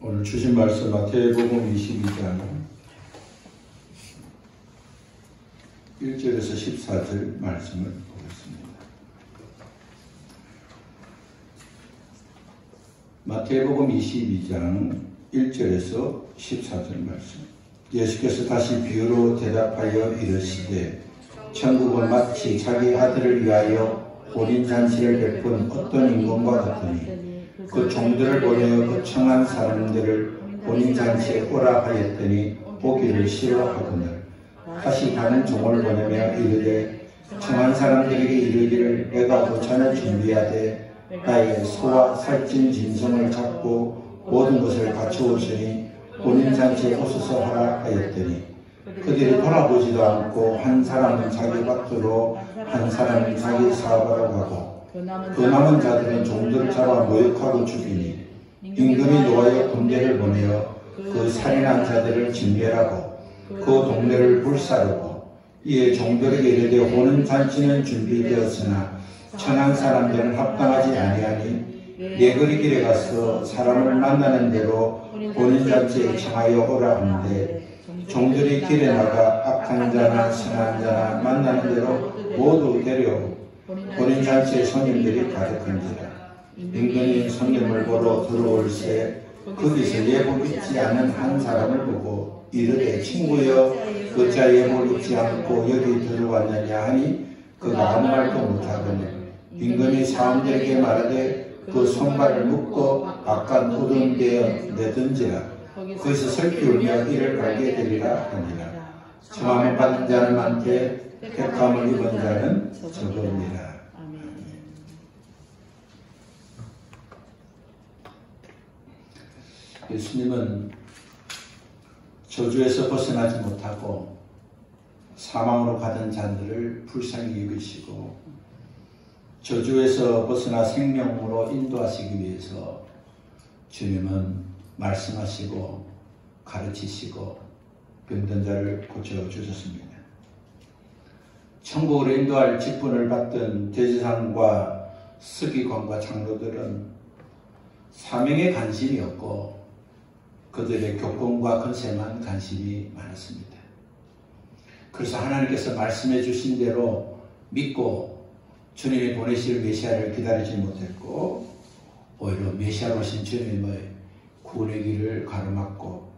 오늘 주신 말씀 마태복음 22장 1절에서 14절 말씀을 보겠습니다. 마태복음 22장 1절에서 14절 말씀. 예수께서 다시 비유로 대답하여 이르시되 천국은 마치 자기 아들을 위하여 혼인잔치를 베푼 어떤 임금과 같으니 그 종들을 보내어 그 청한 사람들을 혼인잔치에 오라 하였더니 오기를 싫어하거늘 다시 다른 종을 보내며 이르되 청한 사람들에게 이르기를 내가 도찬을 준비하되 나의 소와 살찐 짐승을 잡고 모든 것을 갖추었으니 혼인잔치에 오소서 하라 하였더니 그들이 돌아보지도 않고 한 사람은 자기 밭으로 한 사람은 자기 사업하러 가고 그 남은 자들은 종들을 잡아 모욕하고 죽이니 임금이 노하여 군대를 보내어 그 살인한 자들을 진멸하고 그 동네를 불사르고 이에 종들에게 이르되 혼인잔치는 준비되었으나 천한 사람들은 합당하지 아니하니 네거리 길에 가서 사람을 만나는 대로 혼인잔치에 청하여 오라 하는데 종들이 길에 나가 악한 자나 선한 자나 만나는 대로 모두 데려오고 혼인잔치에 손님들이 가득한지라. 임금이 손님을 보러 들어올새 거기서 예복 입지 않은 한 사람을 보고 이르되 친구여 어찌 예복 입지 않고 여기 들어왔느냐 하니 그가 아무 말도 못하더니 임금이 사람들에게 말하되 그 손발을 묶고 바깥 어두운 데에 내던지라. 거기서 슬피 울며 이를 알게 되리라 하니라. 청함을 받은 자는 많되 택함을 입은 자는 적으니라. 예수님은 저주에서 벗어나지 못하고 사망으로 가던 자들을 불쌍히 여기시고 저주에서 벗어나 생명으로 인도하시기 위해서 주님은 말씀하시고 가르치시고 병든 자를 고쳐주셨습니다. 천국으로 인도할 직분을 받던 대제사장과 서기관과 장로들은 사명에 관심이 없고 그들의 교권과 권세만 관심이 많았습니다. 그래서 하나님께서 말씀해 주신 대로 믿고 주님이 보내실 메시아를 기다리지 못했고 오히려 메시아로 오신 주님의 구원의 길을 가로막고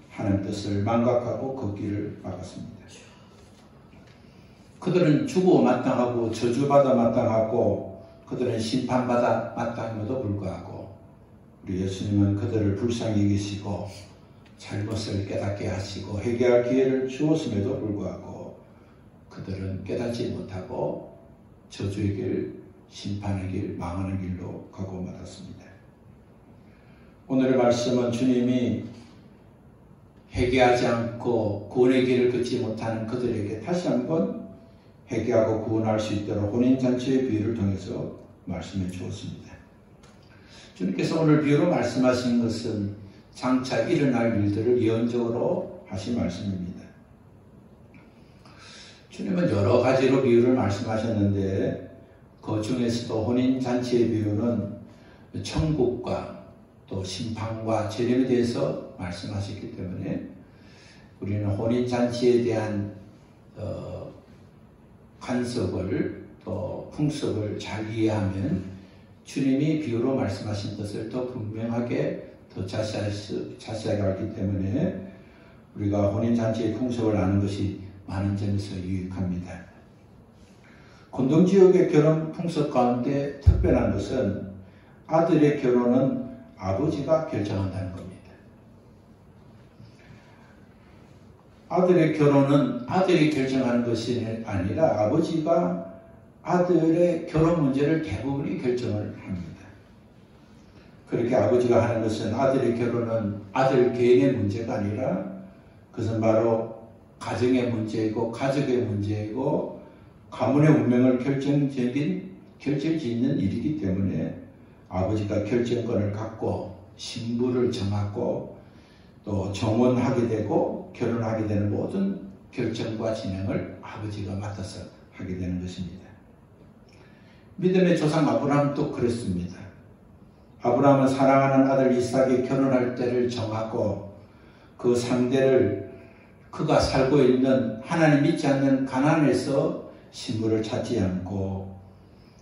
하나님 뜻을 망각하고 그 길을 막았습니다. 그들은 죽어 마땅하고 저주받아 마땅하고 그들은 심판받아 마땅함에도 불구하고 우리 예수님은 그들을 불쌍히 여기시고 잘못을 깨닫게 하시고 회개할 기회를 주었음에도 불구하고 그들은 깨닫지 못하고 저주의 길, 심판의 길, 망하는 길로 가고 말았습니다. 오늘의 말씀은 주님이 회개하지 않고 구원의 길을 걷지 못하는 그들에게 다시 한번 회개하고 구원할 수 있도록 혼인잔치의 비유를 통해서 말씀해 주었습니다. 주님께서 오늘 비유로 말씀하신 것은 장차 일어날 일들을 예언적으로 하신 말씀입니다. 주님은 여러 가지로 비유를 말씀하셨는데 그 중에서도 혼인잔치의 비유는 천국과 또 심판과 재림에 대해서 말씀하셨기 때문에 우리는 혼인잔치에 대한 관습을 또 풍습을 잘 이해하면 주님이 비유로 말씀하신 것을 더 분명하게 더 자세하게 알기 때문에 우리가 혼인잔치의 풍습을 아는 것이 많은 점에서 유익합니다. 곤동지역의 결혼 풍습 가운데 특별한 것은 아들의 결혼은 아버지가 결정한다는 겁니다. 아들의 결혼은 아들이 결정하는 것이 아니라 아버지가 아들의 결혼 문제를 대부분이 결정을 합니다. 그렇게 아버지가 하는 것은 아들의 결혼은 아들 개인의 문제가 아니라 그것은 바로 가정의 문제이고 가족의 문제이고 가문의 운명을 결정짓는 일이기 때문에 아버지가 결정권을 갖고 신부를 정하고 또 정혼하게 되고 결혼하게 되는 모든 결정과 진행을 아버지가 맡아서 하게 되는 것입니다. 믿음의 조상 아브라함도 그랬습니다. 아브라함은 사랑하는 아들 이삭이 결혼할 때를 정하고 그 상대를 그가 살고 있는 하나님 믿지 않는 가나안에서 신부를 찾지 않고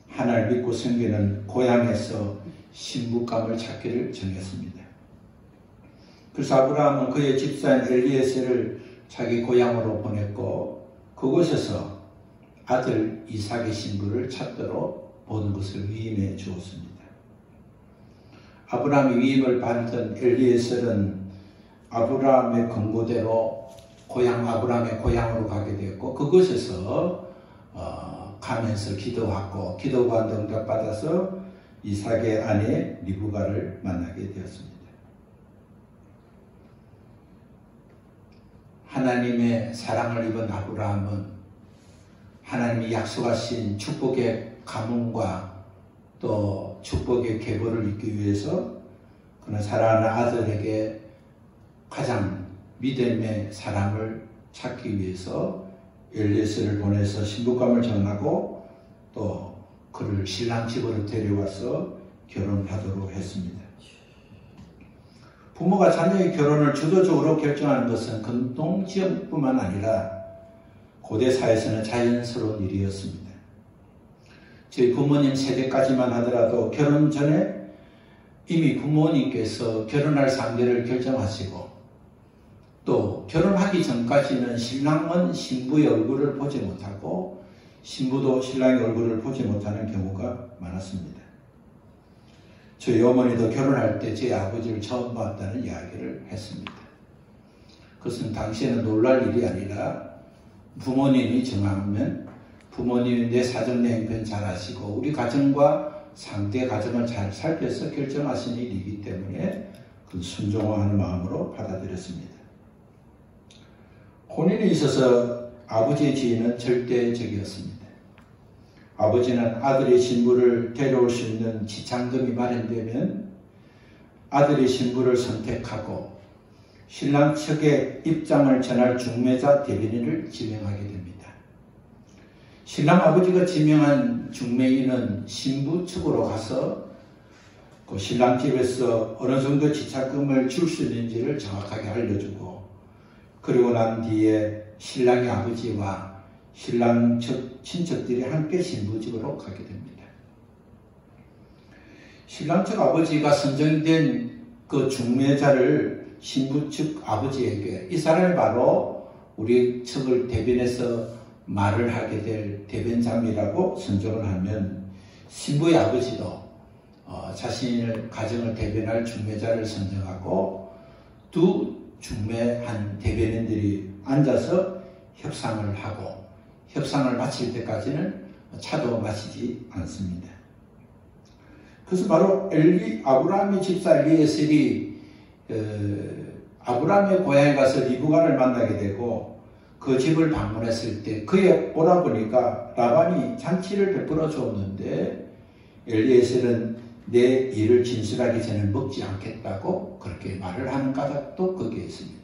하나님을 믿고 섬기는 고향에서 신부감을 찾기를 정했습니다. 그래서 아브라함은 그의 집사인 엘리에셀을 자기 고향으로 보냈고 그곳에서 아들 이삭의 신부를 찾도록 모든 것을 위임해 주었습니다. 아브라함이 위임을 받던 엘리에셀은 아브라함의 권고대로 아브라함의 고향으로 가게 되었고 그곳에서 가면서 기도하고 기도가 응답받아서 이삭의 아내 리브가를 만나게 되었습니다. 하나님의 사랑을 입은 아브라함은 하나님이 약속하신 축복의 가문과 또 축복의 계보를 잇기 위해서 그는 사랑하는 아들에게 가장 믿음의 사람을 찾기 위해서 엘리에셀을 보내서 신부감을 정하고 또 그를 신랑 집으로 데려와서 결혼하도록 했습니다. 부모가 자녀의 결혼을 주도적으로 결정하는 것은 근동지역뿐만 아니라 고대 사회에서는 자연스러운 일이었습니다. 저희 부모님 세대까지만 하더라도 결혼 전에 이미 부모님께서 결혼할 상대를 결정하시고 또 결혼하기 전까지는 신랑은 신부의 얼굴을 보지 못하고 신부도 신랑의 얼굴을 보지 못하는 경우가 많았습니다. 저희 어머니도 결혼할 때 제 아버지를 처음 봤다는 이야기를 했습니다. 그것은 당시에는 놀랄 일이 아니라 부모님이 정하면 부모님이 내 사정 내 형편 잘 아시고 우리 가정과 상대 가정을 잘 살펴서 결정하신 일이기 때문에 그 순종하는 마음으로 받아들였습니다. 혼인에 있어서 아버지의 지위는 절대적이었습니다. 아버지는 아들의 신부를 데려올 수 있는 지참금이 마련되면 아들의 신부를 선택하고 신랑 측의 입장을 전할 중매자 대변인을 지명하게 됩니다. 신랑 아버지가 지명한 중매인은 신부 측으로 가서 그 신랑 집에서 어느 정도 지참금을 줄 수 있는지를 정확하게 알려주고 그리고 난 뒤에 신랑의 아버지와 신랑 측 친척들이 함께 신부집으로 가게 됩니다. 신랑 측 아버지가 선정된 그 중매자를 신부 측 아버지에게 이 사람이 바로 우리 측을 대변해서 말을 하게 될 대변자이라고 선정을 하면 신부의 아버지도 자신의 가정을 대변할 중매자를 선정하고 두 중매한 대변인들이 앉아서 협상을 하고 협상을 마칠 때까지는 차도 마시지 않습니다. 그래서 바로 아브라함의 집사 엘리에셀이 아브라함의 고향에 가서 리브가를 만나게 되고 그 집을 방문했을 때 그의 오라버니까 라반이 잔치를 베풀어 줬는데 엘리에셀은 내 일을 진술하기 전에 먹지 않겠다고 그렇게 말을 하는 까닭도 거기에 있습니다.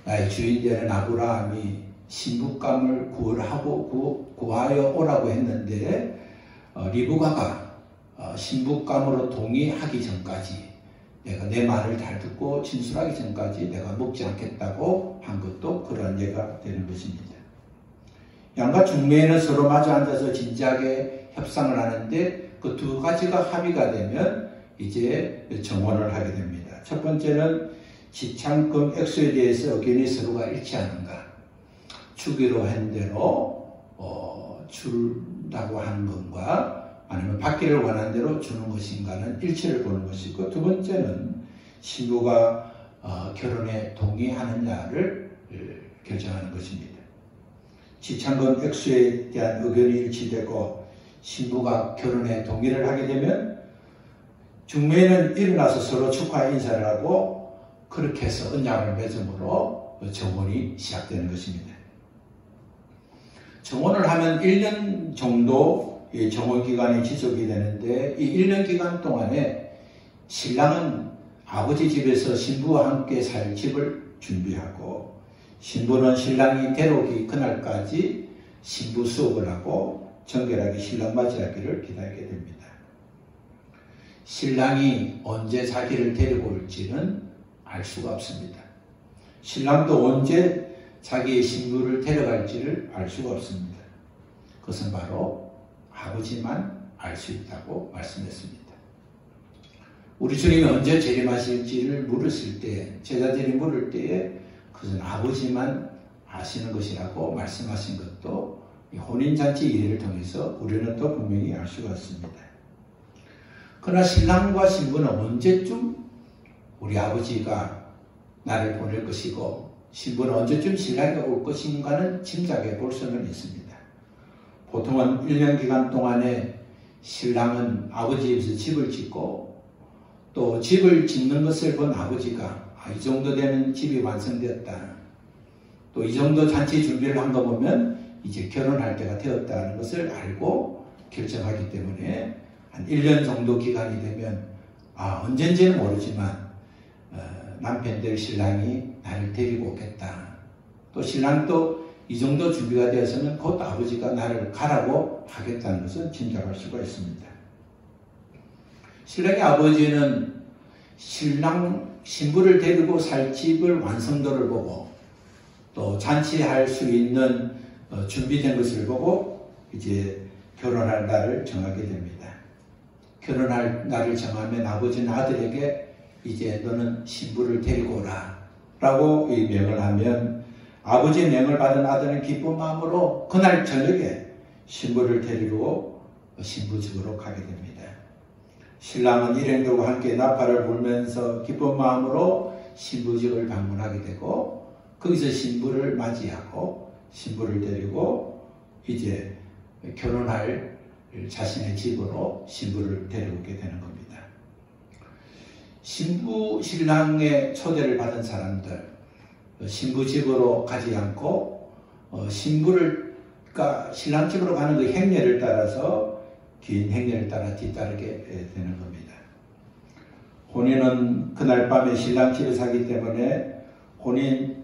나의 주인 되는 아브라함이 신부감을 구하여 오라고 했는데 리브가가 신부감으로 동의하기 전까지 내가 내 말을 잘 듣고 진술하기 전까지 내가 먹지 않겠다고 한 것도 그러한 예가 되는 것입니다. 양가 중매에는 서로 마주 앉아서 진지하게 협상을 하는데 그 두 가지가 합의가 되면 이제 정혼을 하게 됩니다. 첫 번째는 지참금 액수에 대해서 의견이 서로가 일치하는가, 주기로 한 대로 준다고 하는 것과 아니면 받기를 원하는 대로 주는 것인가는 일치를 보는 것이고, 두 번째는 신부가 결혼에 동의하느냐를 결정하는 것입니다. 지참금 액수에 대한 의견이 일치되고 신부가 결혼에 동의를 하게 되면 중매는 일어나서 서로 축하 인사를 하고 그렇게 해서 언약을 맺음으로 정혼이 시작되는 것입니다. 정혼을 하면 1년 정도 정혼 기간이 지속이 되는데 이 1년 기간 동안에 신랑은 아버지 집에서 신부와 함께 살 집을 준비하고 신부는 신랑이 데려오기 그날까지 신부 수업을 하고 정결하게 신랑 맞이하기를 기다리게 됩니다. 신랑이 언제 자기를 데리고 올지는 알 수가 없습니다. 신랑도 언제 자기의 신부를 데려갈지를 알 수가 없습니다. 그것은 바로 아버지만 알 수 있다고 말씀했습니다. 우리 주님이 언제 재림하실지를 물었을 때, 제자들이 물을 때에 그것은 아버지만 아시는 것이라고 말씀하신 것도 혼인잔치 이래를 통해서 우리는 또 분명히 알 수가 있습니다. 그러나 신랑과 신부는 언제쯤 우리 아버지가 나를 보낼 것이고 신부는 언제쯤 신랑이 올 것인가는 짐작해 볼 수는 있습니다. 보통은 1년 기간 동안에 신랑은 아버지 집에서 집을 짓고 또 집을 짓는 것을 본 아버지가 이 정도 되면 집이 완성되었다. 또 이 정도 잔치 준비를 한 거 보면 이제 결혼할 때가 되었다는 것을 알고 결정하기 때문에 한 1년 정도 기간이 되면 언젠지는 모르지만 남편 될 신랑이 나를 데리고 오겠다. 또 신랑도 이 정도 준비가 되어서는 곧 아버지가 나를 가라고 하겠다는 것을 짐작할 수가 있습니다. 신랑의 아버지는 신부를 데리고 살 집을 완성도를 보고 또 잔치할 수 있는 준비된 것을 보고 이제 결혼할 날을 정하게 됩니다. 결혼할 날을 정하면 아버지는 아들에게 이제 너는 신부를 데리고 오라 라고 이 명을 하면 아버지의 명을 받은 아들은 기쁜 마음으로 그날 저녁에 신부를 데리고 신부 집으로 가게 됩니다. 신랑은 일행들과 함께 나팔을 불면서 기쁜 마음으로 신부 집을 방문하게 되고 거기서 신부를 맞이하고 신부를 데리고 이제 결혼할 자신의 집으로 신부를 데려오게 되는 겁니다. 신랑의 초대를 받은 사람들 신부 집으로 가지 않고 신랑 집으로 가는 그 행렬을 따라서 긴 행렬을 따라 뒤따르게 되는 겁니다. 혼인은 그날 밤에 신랑 집에서 하기 때문에 혼인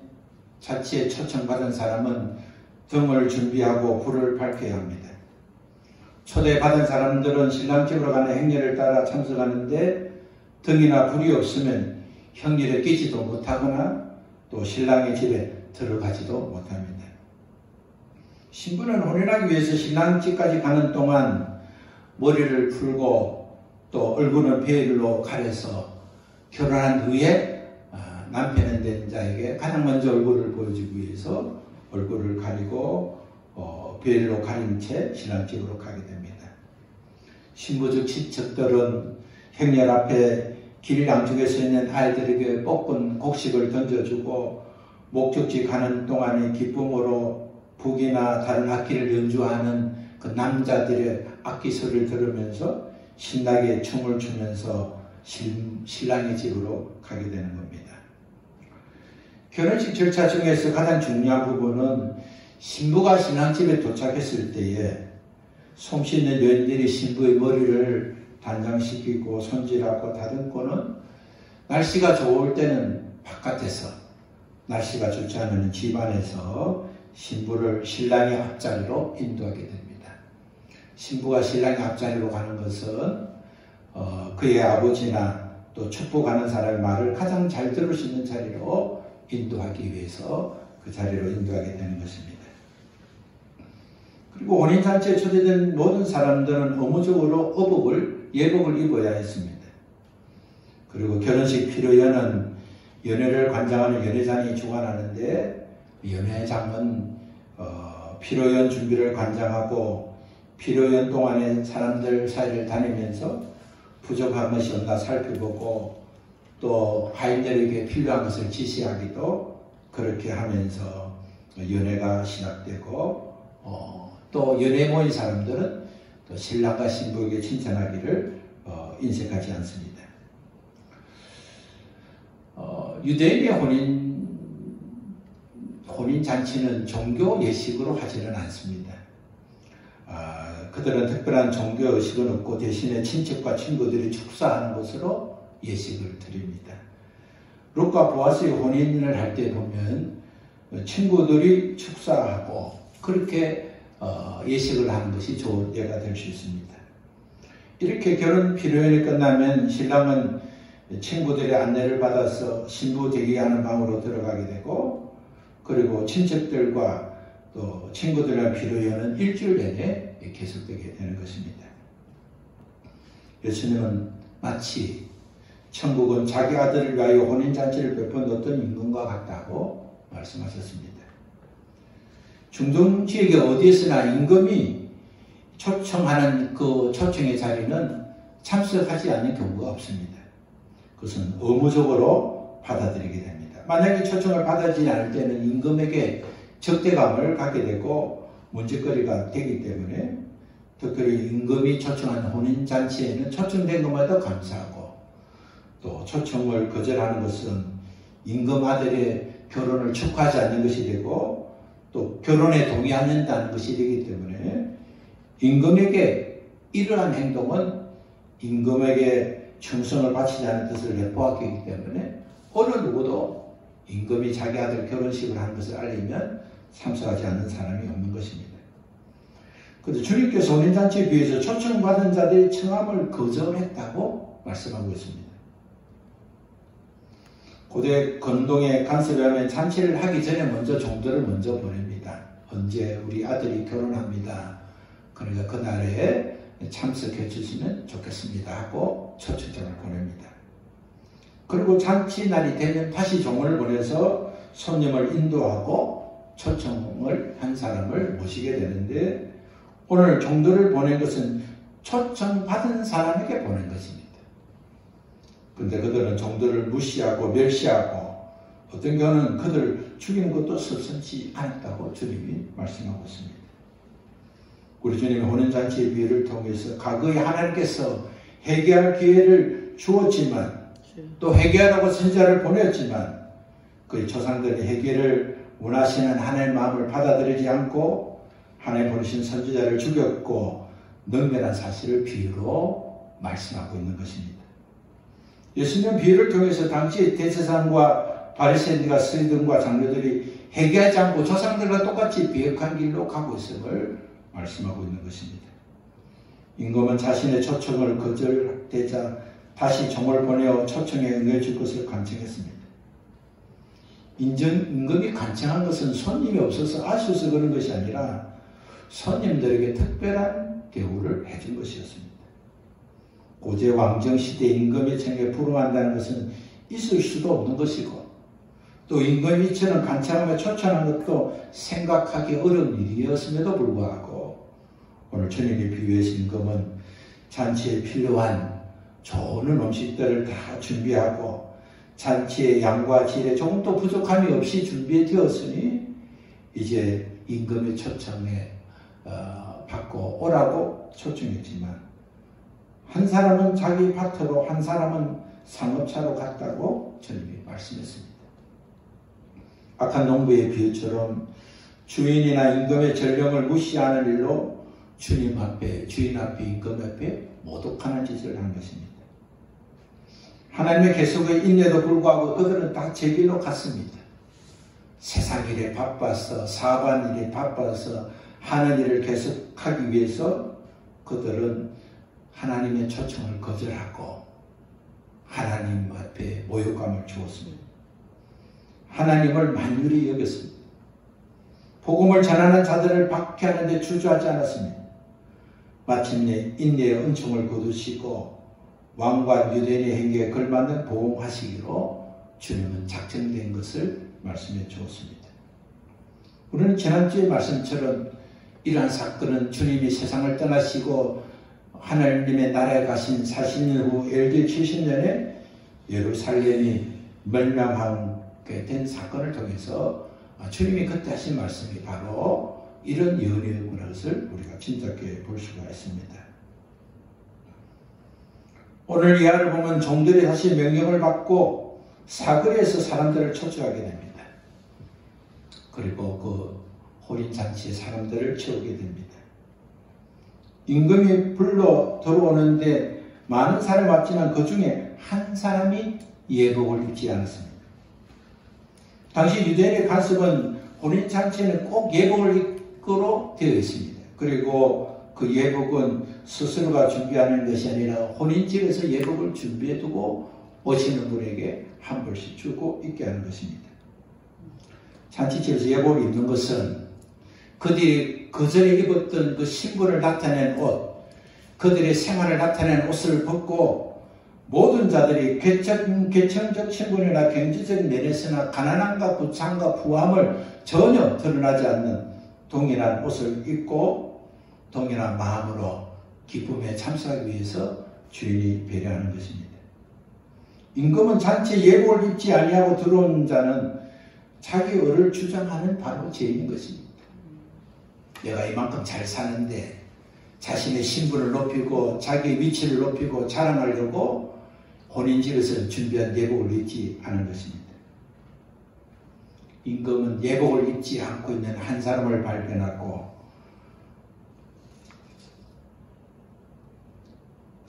자치에 초청받은 사람은 등을 준비하고 불을 밝혀야 합니다. 초대받은 사람들은 신랑 집으로 가는 행렬을 따라 참석하는데 등이나 불이 없으면 행렬에 끼지도 못하거나 또 신랑의 집에 들어가지도 못합니다. 신부는 혼인하기 위해서 신랑 집까지 가는 동안 머리를 풀고 또 얼굴은 베일로 가려서 결혼한 후에 남편은 된 자에게 가장 먼저 얼굴을 보여주기 위해서 얼굴을 가리고 베일로 가린 채 신랑 집으로 가게 됩니다. 신부적 친척들은 행렬 앞에 길 양쪽에 서 있는 아이들에게 볶은 곡식을 던져주고 목적지 가는 동안의 기쁨으로 북이나 다른 악기를 연주하는 그 남자들의 악기 소리를 들으면서 신나게 춤을 추면서 신랑의 집으로 가게 되는 겁니다. 결혼식 절차 중에서 가장 중요한 부분은 신부가 신랑집에 도착했을 때에 솜 씻는 여인들이 신부의 머리를 단장시키고 손질하고 다듬고는 날씨가 좋을 때는 바깥에서, 날씨가 좋지 않으면 집 안에서 신부를 신랑의 앞자리로 인도하게 됩니다. 신부가 신랑의 앞자리로 가는 것은 그의 아버지나 또 축복하는 사람의 말을 가장 잘 들을 수 있는 자리로 인도하기 위해서 그 자리로 인도하게 되는 것입니다. 그리고 혼인잔치에 초대된 모든 사람들은 의무적으로 예복을 입어야 했습니다. 그리고 결혼식 피로연은 연회를 관장하는 연회장이 주관하는데 연회장은 피로연 준비를 관장하고 피로연 동안에 사람들 사이를 다니면서 부족한 것이 없나 살펴보고 또 하인들에게 필요한 것을 지시하기도 그렇게 하면서 연회가 시작되고 또 연회에 모인 사람들은 또 신랑과 신부에게 칭찬하기를 인색하지 않습니다. 유대인의 혼인잔치는 종교 예식으로 하지는 않습니다. 그들은 특별한 종교 의식은 없고 대신에 친척과 친구들이 축사하는 것으로 예식을 드립니다. 룻과 보아스의 혼인을 할 때 보면 친구들이 축사하고 그렇게 예식을 하는 것이 좋은 예가 될 수 있습니다. 이렇게 결혼 피로연이 끝나면 신랑은 친구들의 안내를 받아서 신부 대기하는 방으로 들어가게 되고, 그리고 친척들과 또 친구들과 피로연은 일주일 내내 계속되게 되는 것입니다. 예수님은 마치 천국은 자기 아들을 위하여 혼인잔치를 베푼 임금과 같다고 말씀하셨습니다. 중동 지역에 어디에서나 임금이 초청하는 그 초청의 자리는 참석하지 않는 경우가 없습니다. 그것은 의무적으로 받아들이게 됩니다. 만약에 초청을 받아들이지 않을 때는 임금에게 적대감을 갖게 되고 문제거리가 되기 때문에, 특별히 임금이 초청한 혼인잔치에는 초청된 것마다 감사하고, 또 초청을 거절하는 것은 임금 아들의 결혼을 축하하지 않는 것이 되고 또 결혼에 동의하지 않는다는 것이 되기 때문에, 임금에게 이러한 행동은 임금에게 충성을 바치지 않은 뜻을 내포하기 때문에 어느 누구도 임금이 자기 아들 결혼식을 하는 것을 알리면 참석하지 않는 사람이 없는 것입니다. 그런데 주님께서 혼인잔치에 비해서 초청받은 자들의 청함을 거절했다고 말씀하고 있습니다. 고대 건동에 간섭에 하면 잔치를 하기 전에 먼저 종들을 먼저 보냅니다. 언제 우리 아들이 결혼합니다. 그러니까 그날에 참석해 주시면 좋겠습니다 하고 초청장을 보냅니다. 그리고 잔치 날이 되면 다시 종을 보내서 손님을 인도하고 초청을 한 사람을 모시게 되는데, 오늘 종들을 보낸 것은 초청받은 사람에게 보낸 것입니다. 그런데 그들은 종들을 무시하고 멸시하고 어떤 경우는 그들을 죽이는 것도 섭섭지 않았다고 주님이 말씀하고 있습니다. 우리 주님의 혼인잔치의 비유를 통해서 과거에 하나님께서 회개할 기회를 주었지만, 또 회개하라고 선지자를 보냈지만 그 조상들이 회개를 원하시는 하나님의 마음을 받아들이지 않고 하나님 보내신 선지자를 죽였고 능멸한 사실을 비유로 말씀하고 있는 것입니다. 예수님은 비유를 통해서 당시 대제사장과 바리새인과 서기관과 장로들이 회개하지 않고 조상들과 똑같이 비역한 길로 가고 있음을 말씀하고 있는 것입니다. 임금은 자신의 초청을 거절되자 다시 종을 보내어 초청에 응해줄 것을 간청했습니다. 임금이 간청한 것은 손님이 없어서 아쉬워서 그런 것이 아니라 손님들에게 특별한 대우를 해준 것이었습니다. 고대 왕정 시대 임금의 청에 부러워한다는 것은 있을 수도 없는 것이고, 또 임금이 이처럼 간청하며 초청한 것도 생각하기 어려운 일이었음에도 불구하고 오늘 주님이 비유해서 임금은 잔치에 필요한 좋은 음식들을 다 준비하고 잔치의 양과 질에 조금도 부족함이 없이 준비되었으니 이제 임금의 초청에 받고 오라고 초청했지만, 한 사람은 자기 밭으로 한 사람은 상업차로 갔다고 주님이 말씀했습니다. 악한 농부의 비유처럼 주인이나 임금의 전령을 무시하는 일로 주님 앞에, 주인 앞에, 임금 앞에 모독하는 짓을 한 것입니다. 하나님의 계속의 인내도 불구하고 그들은 다 제 길로 갔습니다. 세상 일에 바빠서, 사반 일에 바빠서 하는 일을 계속하기 위해서 그들은 하나님의 초청을 거절하고 하나님 앞에 모욕감을 주었습니다. 하나님을 만유리 여겼습니다. 복음을 전하는 자들을 박해하는 데 주저하지 않았습니다. 마침내 인내의 은총을 거두시고 왕과 유대인의 행위에 걸맞는 보응하시기로 주님은 작정된 것을 말씀해 주었습니다. 우리는 지난주의 말씀처럼 이러한 사건은 주님이 세상을 떠나시고 하나님의 나라에 가신 40년 후 AD 70년에 예루살렘이 멸망하게 된 사건을 통해서 주님이 그때 하신 말씀이 바로 이런 예언이었구나 것을 우리가 짐작해 볼 수가 있습니다. 오늘 이하를 보면 종들이 다시 명령을 받고 사거리에서 사람들을 초청하게 됩니다. 그리고 그 혼인잔치에 사람들을 채우게 됩니다. 임금이 불러 들어오는데 많은 사람이 왔지만 그 중에 한 사람이 예복을 입지 않았습니다. 당시 유대인의 관습은 혼인잔치에는 꼭 예복을 입기로 되어 있습니다. 그리고 그 예복은 스스로가 준비하는 것이 아니라 혼인집에서 예복을 준비해 두고 오시는 분에게 한 벌씩 주고 있게 하는 것입니다. 잔치집에서 예복을 입는 것은 그들이 그전에 입었던 그 신분을 나타낸 옷, 그들의 생활을 나타낸 옷을 벗고 모든 자들이 계층적 신분이나 경제적 면에서나 가난함과 부창과 부함을 전혀 드러나지 않는 동일한 옷을 입고 동일한 마음으로 기쁨에 참석하기 위해서 주인이 배려하는 것입니다. 임금은 잔치에 예복을 입지 아니하고 들어온 자는 자기 의를 주장하는 바로 죄인 것입니다. 내가 이만큼 잘 사는데 자신의 신분을 높이고 자기의 위치를 높이고 자랑하려고 혼인집에서 준비한 예복을 입지 않은 것입니다. 임금은 예복을 입지 않고 있는 한 사람을 발견하고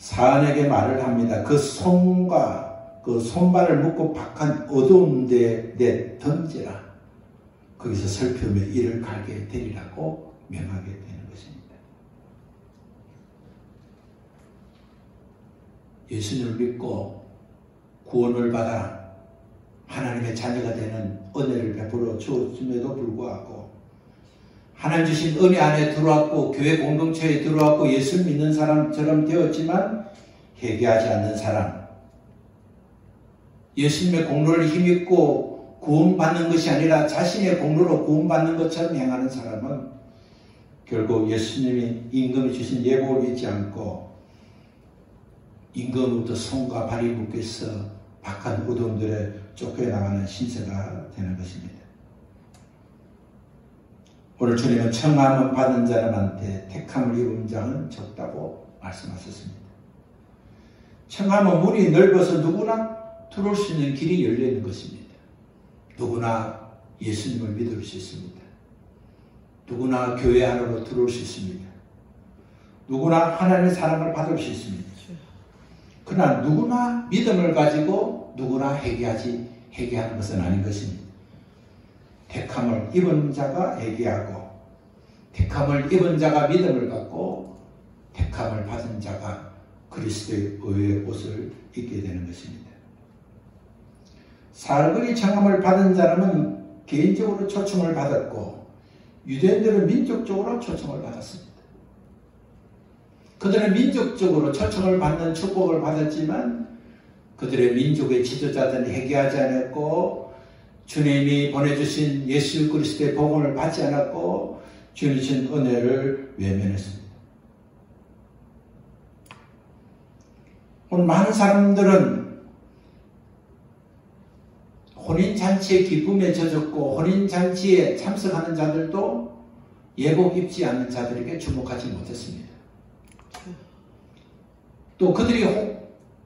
사안에게 말을 합니다. 그 손과 그 손발을 묶고 박한 어두운 데 던지라. 거기서 살펴며 이를 가게 되리라고 명하게 되는 것입니다. 예수님을 믿고 구원을 받아 하나님의 자녀가 되는 은혜를 베풀어 주었음에도 불구하고 하나님 주신 은혜 안에 들어왔고 교회 공동체에 들어왔고 예수 믿는 사람처럼 되었지만 회개하지 않는 사람, 예수님의 공로를 힘입고 구원받는 것이 아니라 자신의 공로로 구원받는 것처럼 행하는 사람은 결국 예수님이 임금이 주신 예복을 잊지 않고 임금으로부터 손과 발이 묶여서 박한 어둠들에 쫓겨나가는 신세가 되는 것입니다. 오늘 주님은 청함을 받은 자들한테 택함을 입은 자는 적다고 말씀하셨습니다. 청함은 문이 넓어서 누구나 들어올 수 있는 길이 열려있는 것입니다. 누구나 예수님을 믿을 수 있습니다. 누구나 교회 안으로 들어올 수 있습니다. 누구나 하나님의 사랑을 받을 수 있습니다. 그러나 누구나 믿음을 가지고 누구나 회개하는 것은 아닌 것입니다. 택함을 입은 자가 회개하고 택함을 입은 자가 믿음을 갖고 택함을 받은 자가 그리스도의 의의 옷을 입게 되는 것입니다. 살그리 청함을 받은 자는 개인적으로 초청을 받았고 유대인들은 민족적으로 초청을 받았습니다. 그들은 민족적으로 초청을 받는 축복을 받았지만 그들의 민족의 지도자들은 회개하지 않았고 주님이 보내주신 예수 그리스도의 복음을 받지 않았고 주님 주신 은혜를 외면했습니다. 오늘 많은 사람들은 혼인잔치의 기쁨에 젖었고 혼인잔치에 참석하는 자들도 예복 입지 않는 자들에게 주목하지 못했습니다. 또 그들이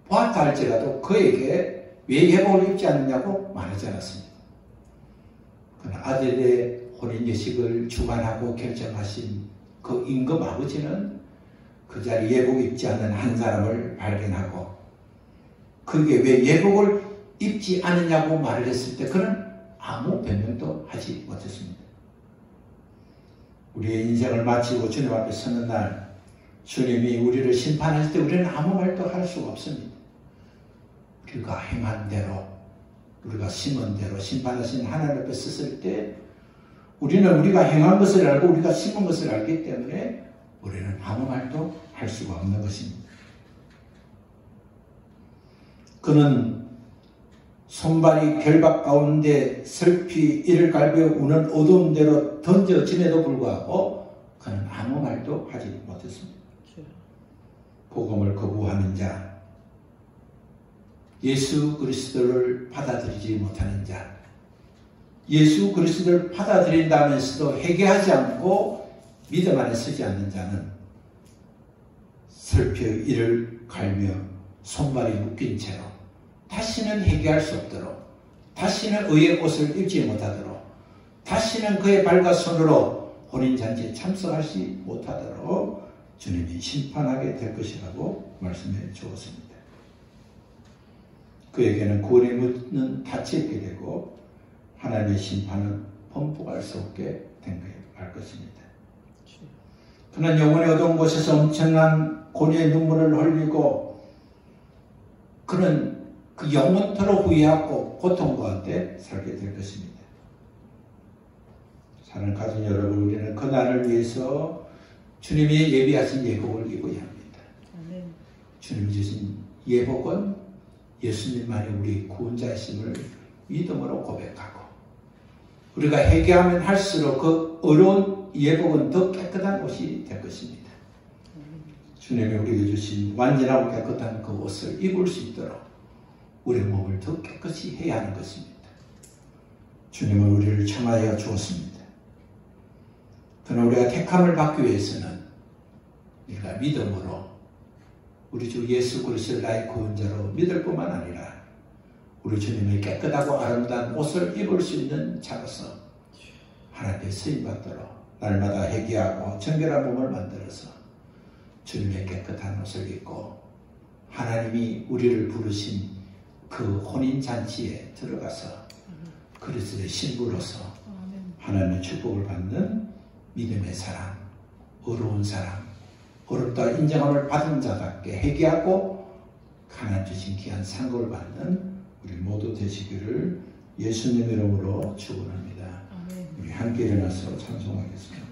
보았다 할지라도 그에게 왜 예복을 입지 않느냐고 말하지 않았습니다. 그러나 아들의 혼인 예식을 주관하고 결정하신 그 임금 아버지는 그 자리에 예복 입지 않는 한 사람을 발견하고 그게 왜 예복을 입지 않느냐고 말을 했을 때 그는 아무 변명도 하지 못했습니다. 우리의 인생을 마치고 주님 앞에 서는 날 주님이 우리를 심판할 때 우리는 아무 말도 할 수가 없습니다. 우리가 행한 대로 우리가 심은 대로 심판하신 하나님 앞에 섰을 때 우리는 우리가 행한 것을 알고 우리가 심은 것을 알기 때문에 우리는 아무 말도 할 수가 없는 것입니다. 그는 손발이 결박 가운데 슬피 이를 갈며 우는 어두운 데로 던져짐에도 불구하고 그는 아무 말도 하지 못했습니다. 복음을 거부하는 자, 예수 그리스도를 받아들이지 못하는 자, 예수 그리스도를 받아들인다면서도 회개하지 않고 믿음 안에 서지 않는 자는 슬피 이를 갈며 손발이 묶인 채로 다시는 회개할 수 없도록 다시는 의의 옷을 입지 못하도록 다시는 그의 발과 손으로 혼인잔치에 참석하지 못하도록 주님이 심판하게 될 것이라고 말씀해 주었습니다. 그에게는 구원의 문은 닫혀 있게 되고 하나님의 심판은 번복할 수 없게 된 것입니다. 그는 영원히 어두운 곳에서 엄청난 고뇌의 눈물을 흘리고 그는 그 영원토록 후회하고 고통 가운데 살게 될 것입니다. 사랑하는 가족 여러분, 우리는 그 날을 위해서 주님이 예비하신 예복을 입어야 합니다. 주님이 주신 예복은 예수님만이 우리 구원자이심을 믿음으로 고백하고 우리가 회개하면 할수록 그 어려운 예복은 더 깨끗한 옷이 될 것입니다. 주님이 우리에게 주신 완전하고 깨끗한 그 옷을 입을 수 있도록 우리의 몸을 더 깨끗이 해야 하는 것입니다. 주님은 우리를 청하여 주었습니다. 그러나 우리가 택함을 받기 위해서는 우리가 믿음으로 우리 주 예수 그리스도를 나의 구원자로 믿을 뿐만 아니라 우리 주님의 깨끗하고 아름다운 옷을 입을 수 있는 자로서 하나님의 쓰임받도록 날마다 회개하고 정결한 몸을 만들어서 주님의 깨끗한 옷을 입고 하나님이 우리를 부르신 그 혼인잔치에 들어가서 그리스도의 신부로서 하나님의 축복을 받는 믿음의 사람, 어려운 사람, 어렵다 인정함을 받은 자답게 회개하고 하나님 주신 귀한 상급을 받는 우리 모두 되시기를 예수님 이름으로 축원합니다. 우리 함께 일어나서 찬송하겠습니다.